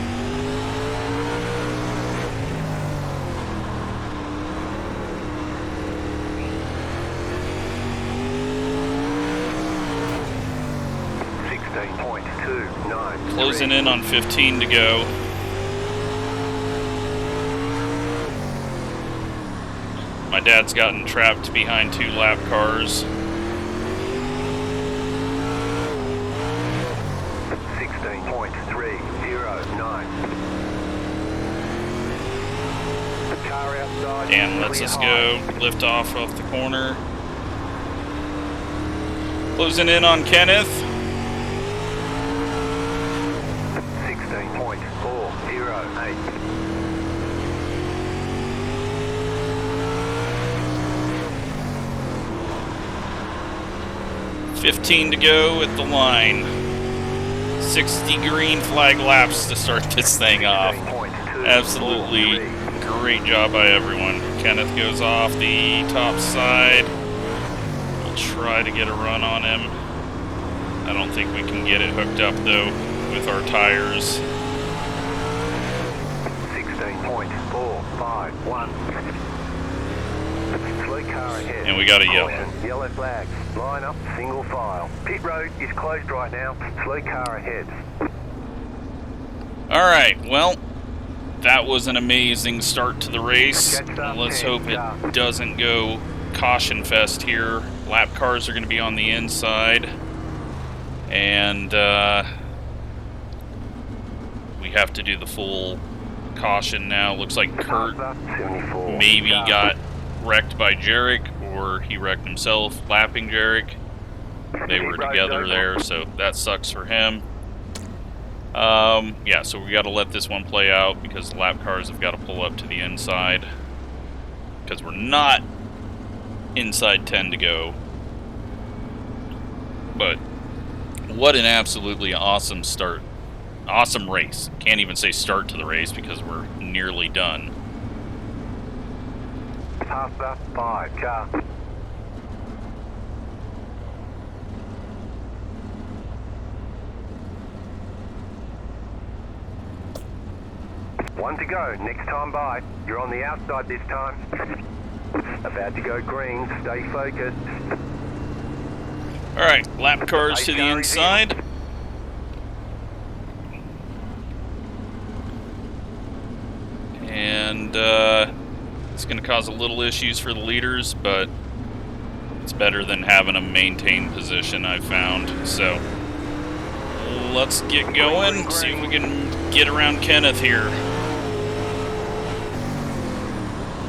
Closing in on 15 to go. My dad's gotten trapped behind 2 lap cars. 16.309. Dan lets us go. Lift off the corner. Closing in on Kenneth. 16.408. 15 to go at the line. 60 green flag laps to start this thing off. Absolutely great job by everyone. Kenneth goes off the top side. We'll try to get a run on him. I don't think we can get it hooked up though with our tires. 16.451. Slow car ahead. And we got a yellow. Yellow flag. Line up, single file. Pit road is closed right now. Slow car ahead. Alright, well, that was an amazing start to the race. Let's hope it doesn't go caution fest here. Lap cars are going to be on the inside. And we have to do the full caution now. Looks like Kurt 74. maybe got wrecked by Jarek, or he wrecked himself lapping Jarek. They were together there, so that sucks for him. Yeah, so we got to let this one play out because the lap cars have got to pull up to the inside because we're not inside 10 to go. But what an absolutely awesome start. Awesome race. Can't even say start to the race because we're nearly done. Past the 5 car. One to go, next time by. You're on the outside this time. About to go green, stay focused. Alright, lap cars to the inside. And it's going to cause a little issues for the leaders, but it's better than having a maintained position, I've found. So let's get going, see if we can get around Kenneth here.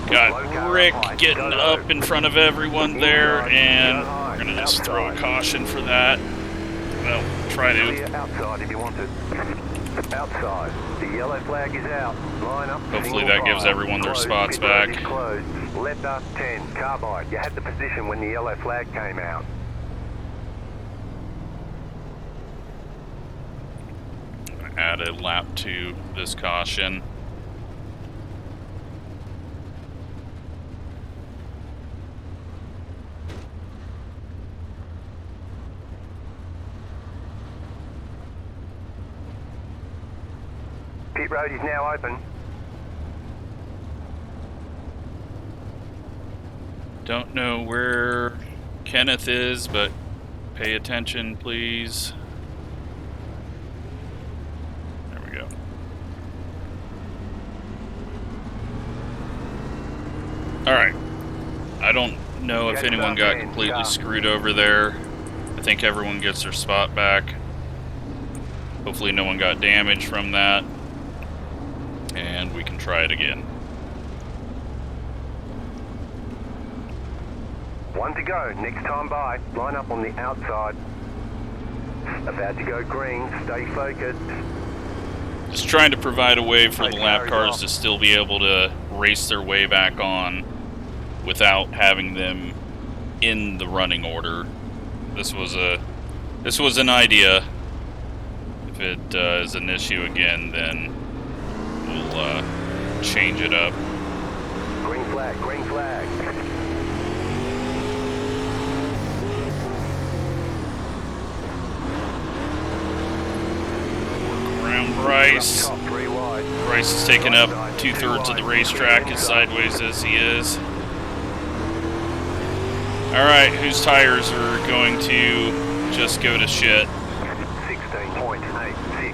Got Rick getting up in front of everyone there, and we're going to just throw a caution for that. Well, try to. Outside if you want it. Outside. The yellow flag is out. Line up. Hopefully that gives everyone their spots back. Letter 10, carbide. You had the position when the yellow flag came out. Add a lap to this caution. Pit road is now open. Don't know where Kenneth is, but pay attention, please. There we go. Alright. I don't know if anyone got completely screwed over there. I think everyone gets their spot back. Hopefully no one got damaged from that. And we can try it again. One to go, next time by. Line up on the outside. About to go green, stay focused. Just trying to provide a way for the lap cars to still be able to race their way back on without having them in the running order. This was an idea. If it is an issue again, then we'll change it up. Green flag, green flag. Work around Bryce. Bryce is taking up 2/3 of the racetrack as sideways as he is. Alright, whose tires are going to just go to shit? 16.868.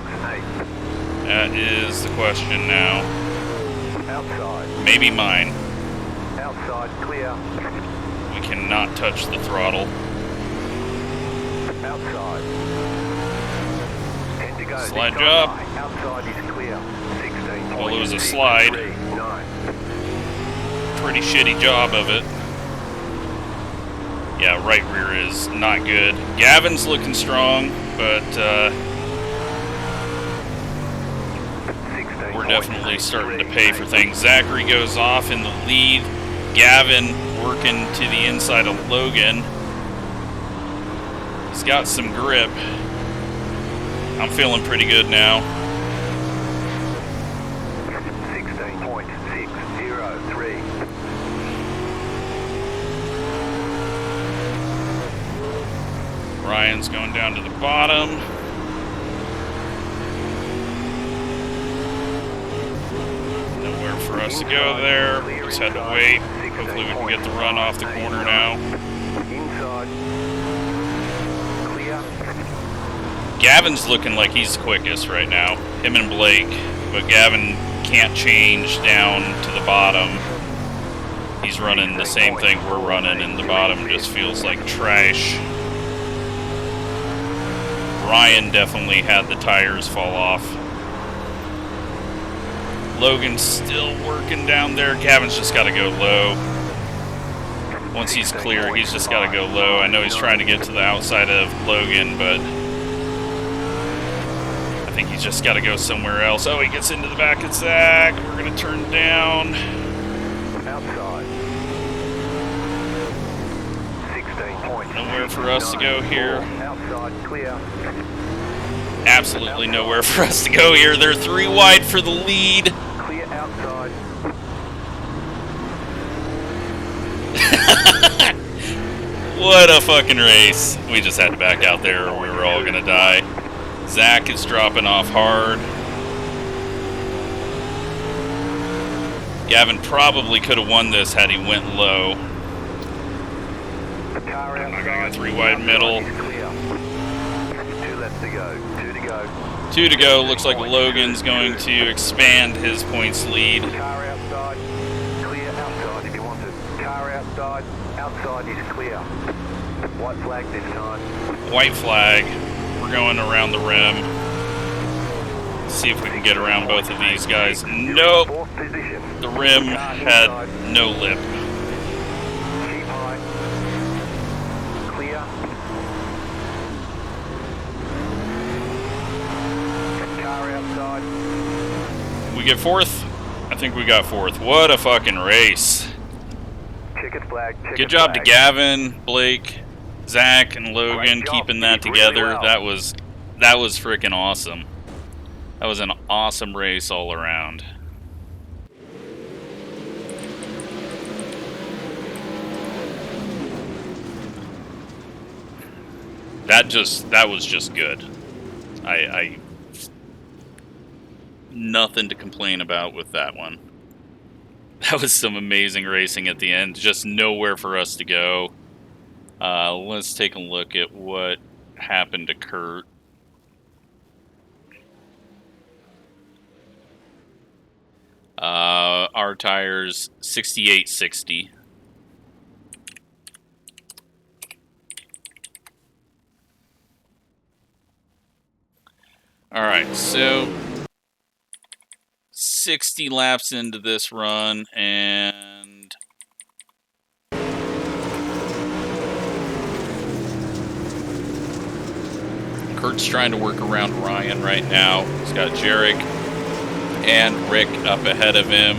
That is the question now. Outside. Maybe mine. Outside clear. We cannot touch the throttle. Outside. 10 to go. Slide job. Outside is clear. 16. Well, it was a slide. 9. Pretty shitty job of it. Yeah, right rear is not good. Gavin's looking strong, but we're definitely starting to pay for things. Zachary goes off in the lead. Gavin working to the inside of Logan. He's got some grip. I'm feeling pretty good now. 16.603. Ryan's going down to the bottom. Nowhere for us to go there. We just had to wait. Hopefully we can get the run off the corner now. Gavin's looking like he's the quickest right now. Him and Blake. But Gavin can't change down to the bottom. He's running the same thing we're running, and the bottom just feels like trash. Ryan definitely had the tires fall off. Logan's still working down there. Gavin's just got to go low. Once he's clear, he's just got to go low. I know he's trying to get to the outside of Logan, but I think he's just got to go somewhere else. Oh, he gets into the back of Zach. We're going to turn down. Outside. 16 points. Nowhere for us to go here. Outside, clear. Absolutely nowhere for us to go here. They're 3 wide for the lead. Clear outside. What a fucking race. We just had to back out there or we were all gonna die. Zach is dropping off hard. Gavin probably could have won this had he went low. Oh my god, 3 wide middle. 2 left to go. 2 to go. 2 to go. Looks like Logan's going to expand his points lead. Car outside. Clear outside if you want it. Car outside. Outside is clear. White flag this time. White flag. We're going around the rim. See if we can get around both of these guys. Nope. The rim had no lip. Keep high. Clear. Car outside. We get 4th? I think we got 4th. What a fucking race. Checkered flag. Good job to Gavin, Blake, Zach, and Logan keeping that together. That was freaking awesome. That was an awesome race all around. That was just good. I nothing to complain about with that one. That was some amazing racing at the end. Just nowhere for us to go. Let's take a look at what happened to Kurt. Our tires 6860. All right, so 60 laps into this run, and Kurt's trying to work around Ryan right now. He's got Jarek and Rick up ahead of him.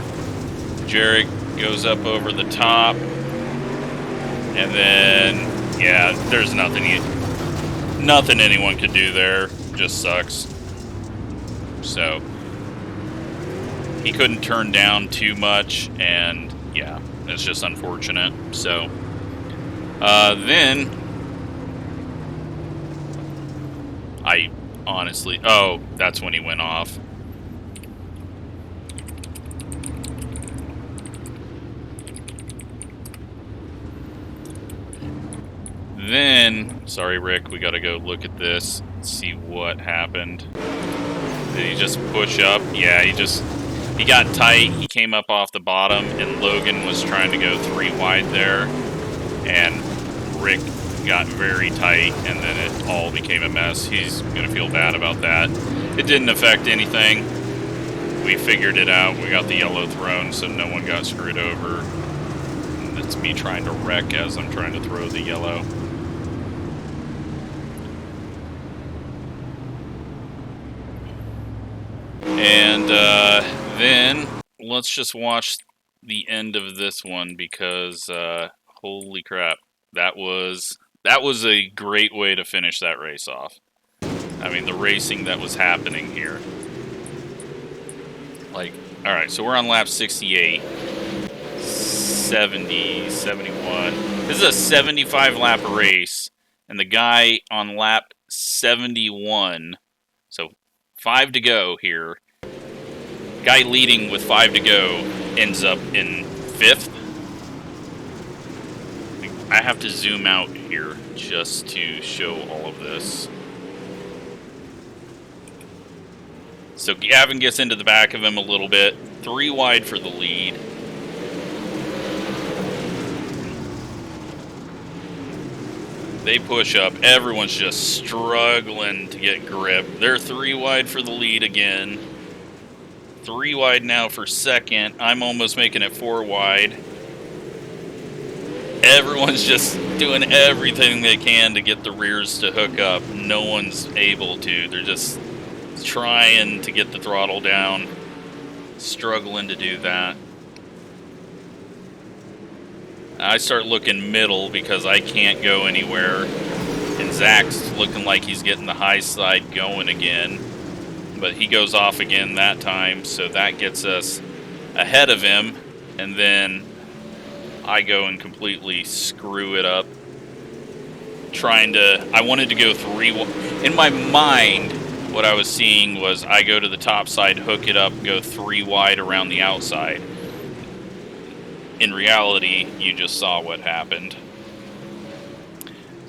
Jarek goes up over the top, and then, yeah, there's nothing anyone could do there. Just sucks. So he couldn't turn down too much, and yeah, it's just unfortunate. So then I honestly, oh, that's when he went off. Then, sorry Rick, we gotta go look at this, see what happened. Did he just push up? Yeah, he got tight, he came up off the bottom, and Logan was trying to go 3 wide there, and Rick got very tight, and then it all became a mess. He's gonna feel bad about that. It didn't affect anything. We figured it out. We got the yellow thrown, so no one got screwed over. It's me trying to wreck as I'm trying to throw the yellow. And then let's just watch the end of this one, because holy crap, that was a great way to finish that race off. I mean, the racing that was happening here. Like, all right, so we're on lap 68, 70, 71. This is a 75 lap race, and the guy on lap 71, so 5 to go here. Guy leading with 5 to go ends up in 5th. I have to zoom out here just to show all of this. So Gavin gets into the back of him a little bit. 3 wide for the lead. They push up. Everyone's just struggling to get grip. They're 3 wide for the lead again. 3 wide now for second. I'm almost making it 4 wide. Everyone's just doing everything they can to get the rears to hook up. No one's able to. They're just trying to get the throttle down, struggling to do that. I start looking middle because I can't go anywhere. And Zach's looking like he's getting the high side going again. But he goes off again that time, so that gets us ahead of him. And then I go and completely screw it up. I wanted to go 3. In my mind, what I was seeing was I go to the top side, hook it up, go 3 wide around the outside. In reality, you just saw what happened.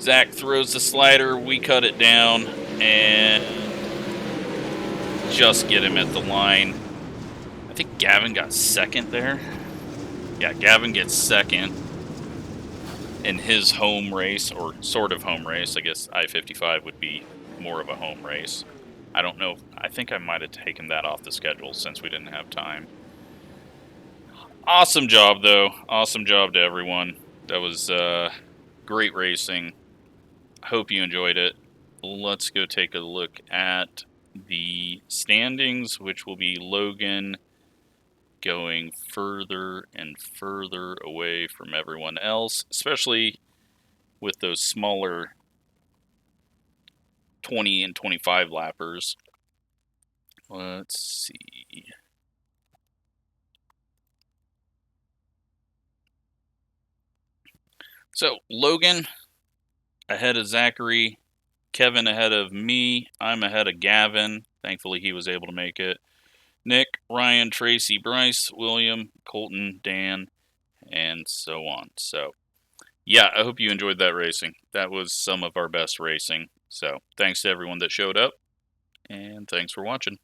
Zach throws the slider, we cut it down, and just get him at the line. I think Gavin got second there. Yeah, Gavin gets second in his home race, or sort of home race. I guess I-55 would be more of a home race. I don't know. I think I might have taken that off the schedule since we didn't have time. Awesome job, though. Awesome job to everyone. That was great racing. I hope you enjoyed it. Let's go take a look at the standings, which will be Logan going further and further away from everyone else, especially with those smaller 20 and 25 lappers. Let's see. So, Logan ahead of Zachary, Kevin ahead of me, I'm ahead of Gavin. Thankfully, he was able to make it. Nick, Ryan, Tracy, Bryce, William, Colton, Dan, and so on. So, yeah, I hope you enjoyed that racing. That was some of our best racing. So, thanks to everyone that showed up, and thanks for watching.